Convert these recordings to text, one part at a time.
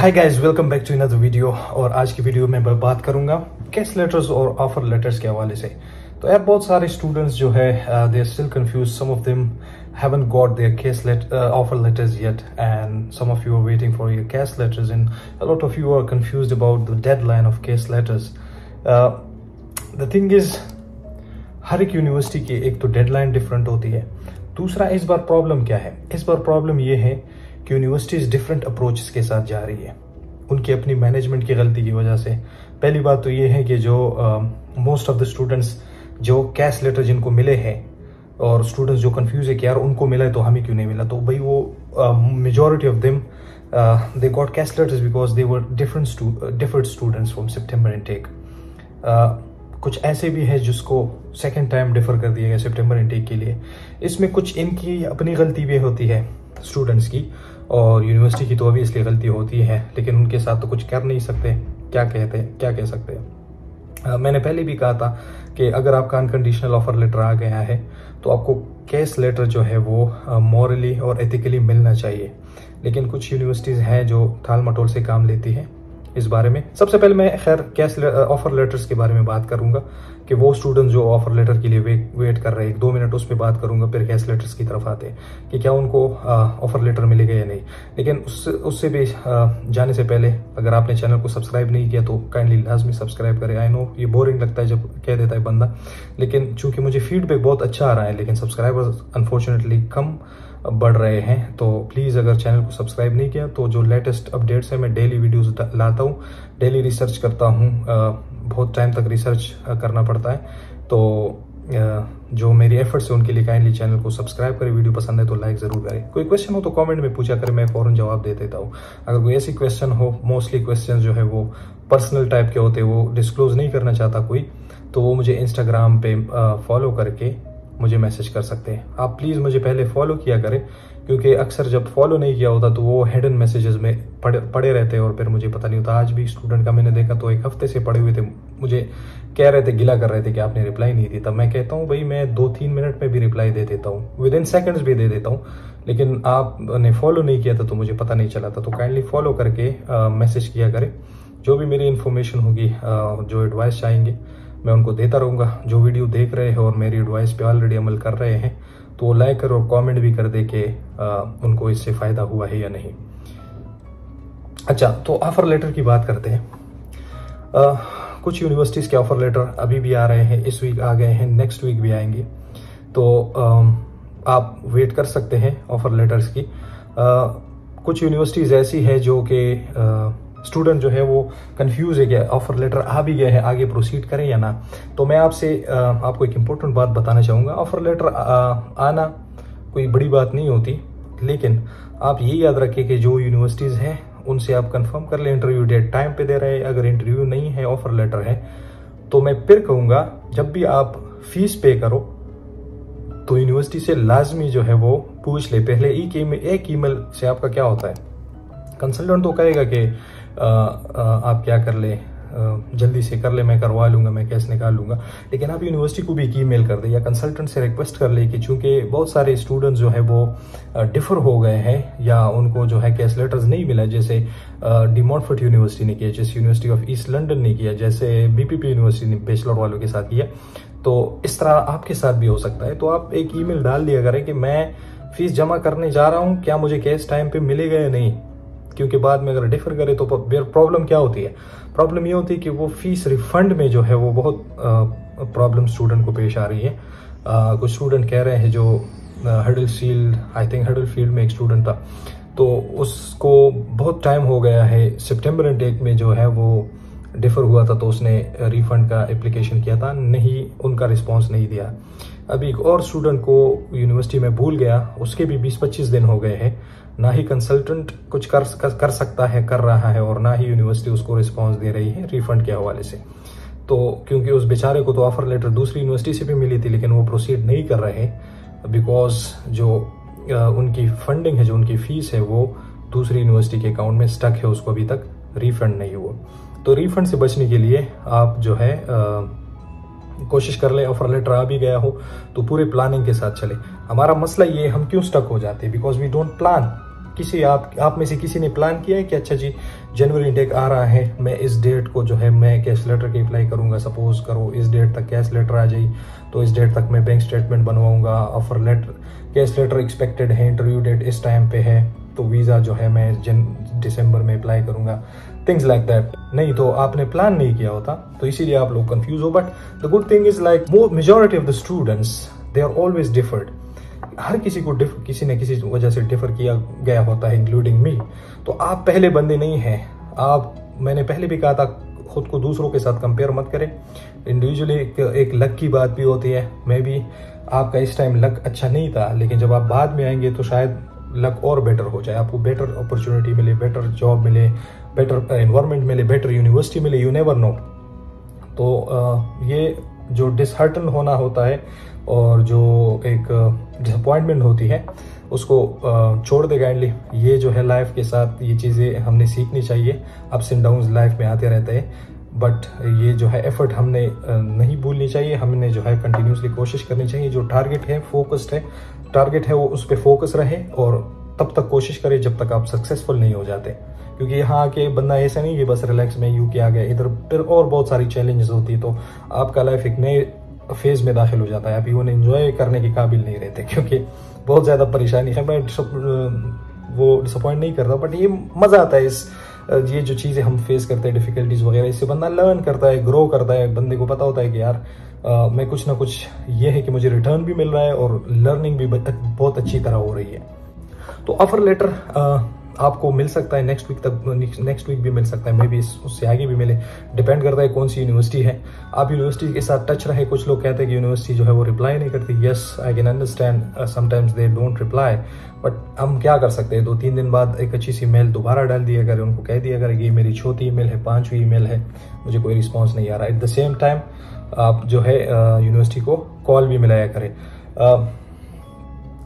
Hi guys, welcome back to another video. और आज की वीडियो में मैं बात करूंगा केस लेटर्स और ऑफर लेटर्स के हवाले से। तो यार बहुत सारे स्टूडेंट्स जो है they are still confuse, some of them haven't got their offer letters yet, and some of you are waiting for your case letters, and a lot of you are confused about the deadline of case letters. The thing is, हर एक university की एक तो deadline different होती है। दूसरा, इस बार problem क्या है? इस बार प्रॉब्लम ये है कि यूनिवर्सिटीज डिफरेंट अप्रोचेस के साथ जा रही है, उनकी अपनी मैनेजमेंट की गलती की वजह से। पहली बात तो ये है कि जो मोस्ट ऑफ द स्टूडेंट्स जो कैश लेटर जिनको मिले हैं, और स्टूडेंट्स जो कंफ्यूज है कि यार उनको मिला है तो हमें क्यों नहीं मिला, तो भाई वो majority of them they got cash letters because they were different students from September intake. कुछ ऐसे भी है जिसको सेकेंड टाइम डिफर कर दिया गया सितंबर इनटेक के लिए। इसमें कुछ इनकी अपनी गलती भी होती है स्टूडेंट्स की, और यूनिवर्सिटी की तो अभी इसलिए गलती होती है, लेकिन उनके साथ तो कुछ कर नहीं सकते। क्या कह सकते हैं। मैंने पहले भी कहा था कि अगर आपका अनकंडीशनल ऑफर लेटर आ गया है तो आपको केस लेटर जो है वो मॉरली और एथिकली मिलना चाहिए। लेकिन कुछ यूनिवर्सिटीज हैं जो टाल मटोल से काम लेती है इस बारे में। सबसे पहले मैं खैर केस ऑफर लेटर्स के बारे में बात करूंगा कि वो स्टूडेंट्स जो ऑफर लेटर के लिए वेट कर रहे हैं, 1-2 मिनट उस पर बात करूंगा, फिर केस लेटर्स की तरफ आते हैं कि क्या उनको ऑफर लेटर मिलेगा या नहीं। लेकिन उससे भी जाने से पहले अगर आपने चैनल को सब्सक्राइब नहीं किया तो काइंडली लाजमी सब्सक्राइब करें। आई नो ये बोरिंग लगता है जब कह देता है बंदा, लेकिन चूंकि मुझे फीडबैक बहुत अच्छा आ रहा है, लेकिन सब्सक्राइबर्स अनफॉर्चुनेटली कम बढ़ रहे हैं, तो प्लीज़ अगर चैनल को सब्सक्राइब नहीं किया तो जो लेटेस्ट अपडेट्स है मैं डेली वीडियोस लाता हूँ, डेली रिसर्च करता हूँ। बहुत टाइम तक रिसर्च करना पड़ता है, तो जो मेरी एफर्ट्स है उनके लिए काइंडली चैनल को सब्सक्राइब करें। वीडियो पसंद है तो लाइक ज़रूर करें। कोई क्वेश्चन हो तो कमेंट में पूछा करें, मैं फ़ौरन जवाब दे देता हूँ। अगर कोई ऐसी क्वेश्चन हो, मोस्टली क्वेश्चन जो है वो पर्सनल टाइप के होते हैं, वो डिस्क्लोज नहीं करना चाहता कोई, तो वो मुझे इंस्टाग्राम पे फॉलो करके मुझे मैसेज कर सकते हैं। आप प्लीज़ मुझे पहले फॉलो किया करें, क्योंकि अक्सर जब फॉलो नहीं किया होता तो वो हिडन मैसेजेस में पड़े रहते हैं और फिर मुझे पता नहीं होता। आज भी स्टूडेंट का मैंने देखा तो 1 हफ्ते से पड़े हुए थे, मुझे कह रहे थे, गिला कर रहे थे कि आपने रिप्लाई नहीं दी। तब मैं कहता हूँ भाई मैं 2-3 मिनट में भी रिप्लाई दे देता हूँ, विदिन सेकेंड्स भी दे देता हूँ, लेकिन आपने फॉलो नहीं किया था तो मुझे पता नहीं चला था। तो काइंडली फॉलो करके मैसेज किया करें। जो भी मेरी इन्फॉर्मेशन होगी, जो एडवाइस चाहेंगे मैं उनको देता रहूँगा। जो वीडियो देख रहे हैं और मेरी एडवाइस पे ऑलरेडी अमल कर रहे हैं तो वो लाइक कर और कमेंट भी कर दे कि उनको इससे फ़ायदा हुआ है या नहीं। अच्छा, तो ऑफ़र लेटर की बात करते हैं। कुछ यूनिवर्सिटीज़ के ऑफ़र लेटर अभी भी आ रहे हैं, इस वीक आ गए हैं, नेक्स्ट वीक भी आएंगे, तो आप वेट कर सकते हैं ऑफ़र लेटर्स की। कुछ यूनिवर्सिटीज़ ऐसी है जो कि स्टूडेंट जो है वो कंफ्यूज है कि ऑफर लेटर आ भी गए हैं, आगे प्रोसीड करें या ना। तो मैं आपको एक इम्पोर्टेंट बात बताना चाहूँगा। ऑफर लेटर आना कोई बड़ी बात नहीं होती, लेकिन आप ये याद रखें कि जो यूनिवर्सिटीज़ हैं उनसे आप कंफर्म कर लें इंटरव्यू डेट टाइम पे दे रहे हैं। अगर इंटरव्यू नहीं है, ऑफर लेटर है, तो मैं फिर कहूँगा जब भी आप फीस पे करो तो यूनिवर्सिटी से लाजमी जो है वो पूछ ले पहले। एक ईमेल से आपका क्या होता है, कंसल्टेंट तो कहेगा कि आप क्या कर ले, जल्दी से कर ले, मैं करवा लूंगा, मैं कैश निकाल लूंगा, लेकिन आप यूनिवर्सिटी को भी एक ईमेल कर दे या कंसल्टेंट से रिक्वेस्ट कर ले कि चूंकि बहुत सारे स्टूडेंट्स जो है वो डिफर हो गए हैं या उनको जो है कैश लेटर्स नहीं मिला, जैसे डी मॉन्टफोर्ट यूनिवर्सिटी ने किया, जैसे यूनिवर्सिटी ऑफ ईस्ट लंदन ने किया, जैसे बीपीपी यूनिवर्सिटी ने बैचलर वालों के साथ किया, तो इस तरह आपके साथ भी हो सकता है। तो आप एक ईमेल डाल दिया करें कि मैं फीस जमा करने जा रहा हूँ, क्या मुझे कैश टाइम पे मिलेगा या नहीं, क्योंकि बाद में अगर डिफर करे तो प्रॉब्लम क्या होती है। प्रॉब्लम ये होती है कि वो फीस रिफंड में जो है वो बहुत प्रॉब्लम स्टूडेंट को पेश आ रही है। कुछ स्टूडेंट कह रहे हैं जो हडल फील्ड में एक स्टूडेंट था, तो उसको बहुत टाइम हो गया है, सितंबर इनटेक में जो है वो डिफर हुआ था, तो उसने रिफंड का एप्लीकेशन किया था, नहीं, उनका रिस्पांस नहीं दिया। अभी एक और स्टूडेंट को यूनिवर्सिटी में भूल गया, उसके भी 20-25 दिन हो गए हैं, ना ही कंसल्टेंट कुछ कर सकता है, कर रहा है, और ना ही यूनिवर्सिटी उसको रिस्पांस दे रही है रिफंड के हवाले से। तो क्योंकि उस बेचारे को तो ऑफर लेटर दूसरी यूनिवर्सिटी से भी मिली थी, लेकिन वो प्रोसीड नहीं कर रहे हैं बिकॉज जो उनकी फंडिंग है, जो उनकी फीस है, वो दूसरी यूनिवर्सिटी के अकाउंट में स्टक है, उसको अभी तक रिफंड नहीं हुआ। तो रिफंड से बचने के लिए आप जो है कोशिश कर ले, ऑफर लेटर आ भी गया हो तो पूरे प्लानिंग के साथ चले। हमारा मसला ये, हम क्यों स्टक हो जाते हैं, बिकॉज वी डोंट प्लान। किसी आप में से किसी ने प्लान किया है कि अच्छा जी जनवरी इनटेक आ रहा है, मैं इस डेट को जो है मैं कैश लेटर की अप्लाई करूंगा, सपोज करो इस डेट तक कैश लेटर आ जाए तो इस डेट तक मैं बैंक स्टेटमेंट बनवाऊंगा, offer letter cash letter expected है, इंटरव्यू डेट इस टाइम पे है, तो वीज़ा जो है मैं दिसंबर में अप्लाई करूंगा, थिंग्स लाइक दैट। नहीं तो आपने प्लान नहीं किया होता, तो इसीलिए आप लोग कंफ्यूज हो। But the good thing is like majority of the students they are always deferred. हर किसी को किसी न किसी वजह से डिफर किया गया होता है, इंक्लूडिंग मी। तो आप पहले बंदे नहीं हैं। मैंने पहले भी कहा था खुद को दूसरों के साथ कंपेयर मत करें। इंडिविजुअली एक लक की बात भी होती है। मैं भी आपका इस टाइम लक अच्छा नहीं था, लेकिन जब आप बाद में आएंगे तो शायद लक और बेटर हो जाए, आपको बेटर अपॉर्चुनिटी मिले, बेटर जॉब मिले, बेटर एनवायरनमेंट मिले, बेटर यूनिवर्सिटी मिले, यू नेवर नो। तो ये जो डिसहार्टन होना होता है और जो एक डिसअपॉइंटमेंट होती है उसको छोड़ दे काइंडली। ये जो है लाइफ के साथ ये चीज़ें हमने सीखनी चाहिए। अप्स एंड डाउन्स लाइफ में आते रहते हैं, बट ये जो है एफर्ट हमने नहीं भूलनी चाहिए। हमने जो है कंटिन्यूसली कोशिश करनी चाहिए। जो टारगेट है टारगेट है वो उस पर फोकस रहे और तब तक कोशिश करे जब तक आप सक्सेसफुल नहीं हो जाते। क्योंकि यहाँ आके बंदा ऐसा नहीं कि बस रिलैक्स में यूके आ गया, इधर फिर और बहुत सारी चैलेंजेस होती है, तो आपका लाइफ एक नए फेज में दाखिल हो जाता है। आप इवन एंजॉय करने के काबिल नहीं रहते, क्योंकि बहुत ज़्यादा परेशानी है। मैं वो डिसअपॉइंट नहीं करता, बट ये मज़ा आता है ये जो चीज़ें हम फेस करते हैं, डिफिकल्टीज वगैरह, इससे बंदा लर्न करता है, ग्रो करता है। बंदे को पता होता है कि यार मैं कुछ ना कुछ ये है कि मुझे रिटर्न भी मिल रहा है और लर्निंग भी बहुत अच्छी तरह हो रही है। तो ऑफर लेटर आपको मिल सकता है नेक्स्ट वीक भी मिल सकता है, मे बी उससे आगे भी मिले, डिपेंड करता है कौन सी यूनिवर्सिटी है। आप यूनिवर्सिटी के साथ टच रहे। कुछ लोग कहते हैं कि यूनिवर्सिटी जो है वो रिप्लाई नहीं करती। Yes, I can understand sometimes they don't reply, but हम क्या कर सकते हैं। 2-3 दिन बाद एक अच्छी सी मेल दोबारा डाल दिया करें, उनको कह दिया करें कि ये मेरी चौथी ईमेल है, 5वीं ईमेल है, मुझे कोई रिस्पॉन्स नहीं आ रहा। एट द सेम टाइम आप जो है यूनिवर्सिटी को कॉल भी मिलाया करें।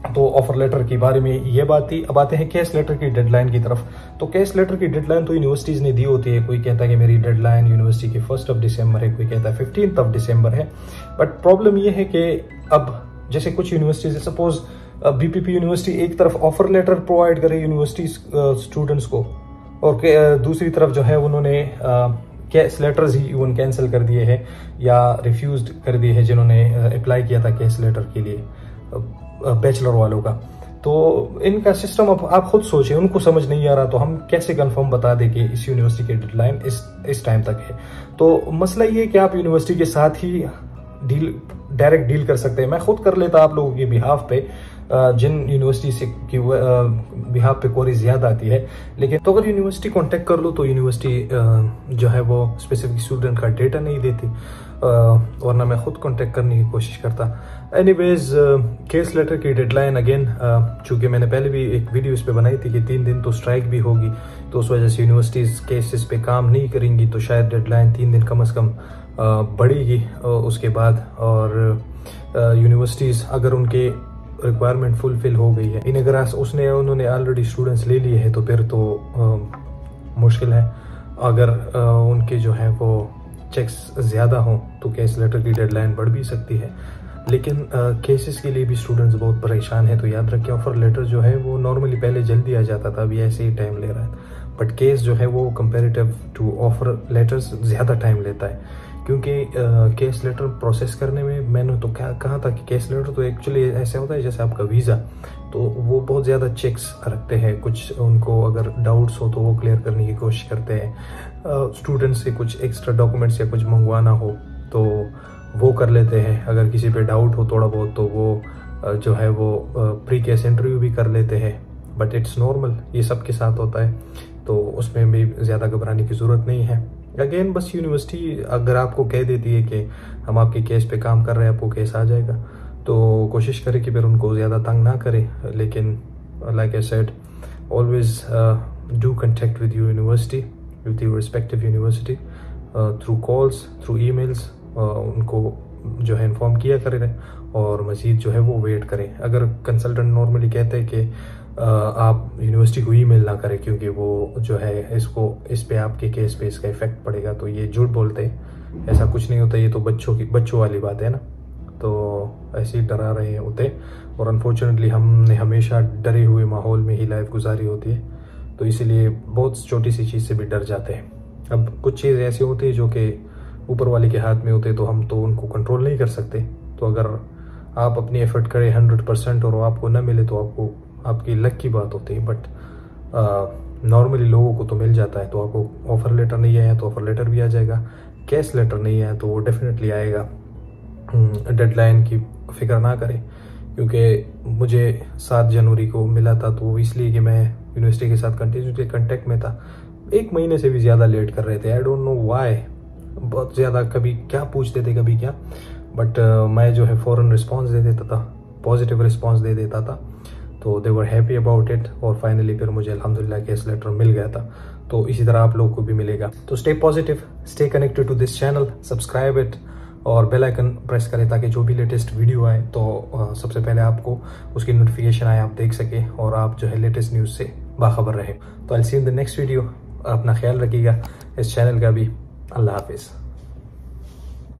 तो ऑफर लेटर के बारे में ये बात थी। अब आते हैं केस लेटर की डेडलाइन की तरफ। तो केस लेटर की डेडलाइन तो यूनिवर्सिटीज ने दी होती है। कोई कहता है कि मेरी डेडलाइन यूनिवर्सिटी की 1 दिसंबर है, कोई कहता है 15 दिसंबर है। बट प्रॉब्लम ये है कि अब जैसे कुछ यूनिवर्सिटीज, सपोज बीपीपी यूनिवर्सिटी एक तरफ ऑफर लेटर प्रोवाइड करे यूनिवर्सिटी स्टूडेंट्स को, और दूसरी तरफ जो है उन्होंने केस लेटर्स ही इवन कैंसिल कर दिए हैं या रिफ्यूज कर दिए हैं जिन्होंने अप्लाई किया था केस लेटर के लिए, बैचलर वालों का। तो इनका सिस्टम अब आप खुद सोचें, उनको समझ नहीं आ रहा तो हम कैसे कंफर्म बता दें कि इस यूनिवर्सिटी की डेडलाइन इस टाइम तक है। तो मसला ये है कि आप यूनिवर्सिटी के साथ ही डायरेक्ट डील कर सकते हैं। मैं खुद कर लेता आप लोगों के बिहाफ पे, जिन यूनिवर्सिटी से की बिहाफ पे क्वेरी ज्यादा आती है। लेकिन तो अगर यूनिवर्सिटी कांटेक्ट कर लो तो यूनिवर्सिटी जो है वो स्पेसिफिक स्टूडेंट का डेटा नहीं देती, वरना मैं खुद कांटेक्ट करने की कोशिश करता। एनीवेज, केस लेटर की डेडलाइन अगेन, चूंकि मैंने पहले भी एक वीडियो इस पे बनाई थी कि 3 दिन तो स्ट्राइक भी होगी, तो उस वजह से यूनिवर्सिटीज केसेस पे काम नहीं करेंगी, तो शायद डेडलाइन 3 दिन कम से कम बढ़ेगी उसके बाद। और यूनिवर्सिटीज अगर उनके रिक्वायरमेंट फुलफिल हो गई है, इन अगर उन्होंने ऑलरेडी स्टूडेंट्स ले लिए हैं तो फिर तो मुश्किल है। अगर उनके जो है वो चेक्स ज़्यादा हों तो केस लेटर की डेडलाइन बढ़ भी सकती है। लेकिन केसेस के लिए भी स्टूडेंट्स बहुत परेशान हैं, तो याद रखें ऑफर लेटर जो है वो नॉर्मली पहले जल्दी आ जाता था, अभी ऐसे ही टाइम ले रहा है। बट केस जो है वो कंपेरेटिव टू ऑफर लेटर्स ज़्यादा टाइम लेता है, क्योंकि केस लेटर प्रोसेस करने में मैंने तो क्या कहा था कि केस लेटर तो एक्चुअली ऐसा होता है जैसे आपका वीज़ा, तो वो बहुत ज़्यादा चेक्स रखते हैं। कुछ उनको अगर डाउट्स हो तो वो क्लियर करने की कोशिश करते हैं। स्टूडेंट्स से कुछ एक्स्ट्रा डॉक्यूमेंट्स या कुछ मंगवाना हो तो वो कर लेते हैं। अगर किसी पे डाउट हो थोड़ा बहुत तो वो जो है वो प्री केस इंटरव्यू भी कर लेते हैं। बट इट्स नॉर्मल, ये सबके साथ होता है, तो उसमें भी ज़्यादा घबराने की ज़रूरत नहीं है। अगेन बस यूनिवर्सिटी अगर आपको कह देती है कि हम आपके केस पे काम कर रहे हैं, आपको केस आ जाएगा, तो कोशिश करें कि फिर उनको ज़्यादा तंग ना करें। लेकिन like I said, always do contact with your university, with your respective university, through calls, through emails, उनको जो है इन्फॉर्म किया करें और मज़ीद जो है वो वेट करें। अगर कंसल्टेंट नॉर्मली कहते हैं कि आप यूनिवर्सिटी को ईमेल ना करें क्योंकि वो जो है इस पे आपके केस पे इसका इफेक्ट पड़ेगा, तो ये झूठ बोलते हैं, ऐसा कुछ नहीं होता। ये तो बच्चों वाली बात है ना। तो ऐसे ही डरा रहे होते। और अनफॉर्चुनेटली हमने हमेशा डरे हुए माहौल में ही लाइफ गुजारी होती है, तो इसीलिए बहुत छोटी सी चीज़ से भी डर जाते हैं। अब कुछ चीज़ ऐसी होती है जो कि ऊपर वाले के हाथ में होते, तो हम तो उनको कंट्रोल नहीं कर सकते। तो अगर आप अपनी एफर्ट करें 100% और आपको ना मिले तो आपको आपकी लक की बात होती है। बट नॉर्मली लोगों को तो मिल जाता है। तो आपको ऑफर लेटर नहीं आया तो ऑफर लेटर भी आ जाएगा, कैश लेटर नहीं आया तो वो डेफिनेटली आएगा। डेडलाइन की फिक्र ना करें, क्योंकि मुझे 7 जनवरी को मिला था, तो इसलिए कि मैं यूनिवर्सिटी के साथ कंटिन्यूसली कांटेक्ट में था। 1 महीने से भी ज़्यादा लेट कर रहे थे। आई डोंट नो व्हाई, बहुत ज़्यादा कभी क्या पूछते थे कभी क्या, बट मैं जो है फ़ौरन रिस्पॉन्स दे देता था, पॉजिटिव रिस्पॉन्स दे देता था। तो दे वर हैप्पी अबाउट इट और फाइनली फिर मुझे अल्हम्दुलिल्लाह केस लेटर मिल गया था। तो इसी तरह आप लोगों को भी मिलेगा। तो stay positive, stay connected to this channel, subscribe it और बेल आइकन प्रेस करें ताकि जो भी लेटेस्ट वीडियो आए तो सबसे पहले आपको उसकी नोटिफिकेशन आए, आप देख सकें और आप जो है लेटेस्ट न्यूज़ से बाखबर रहे। तो आई सी इन द नेक्स्ट वीडियो। अपना ख्याल रखिएगा, इस चैनल का भी। अल्लाह हाफिज़।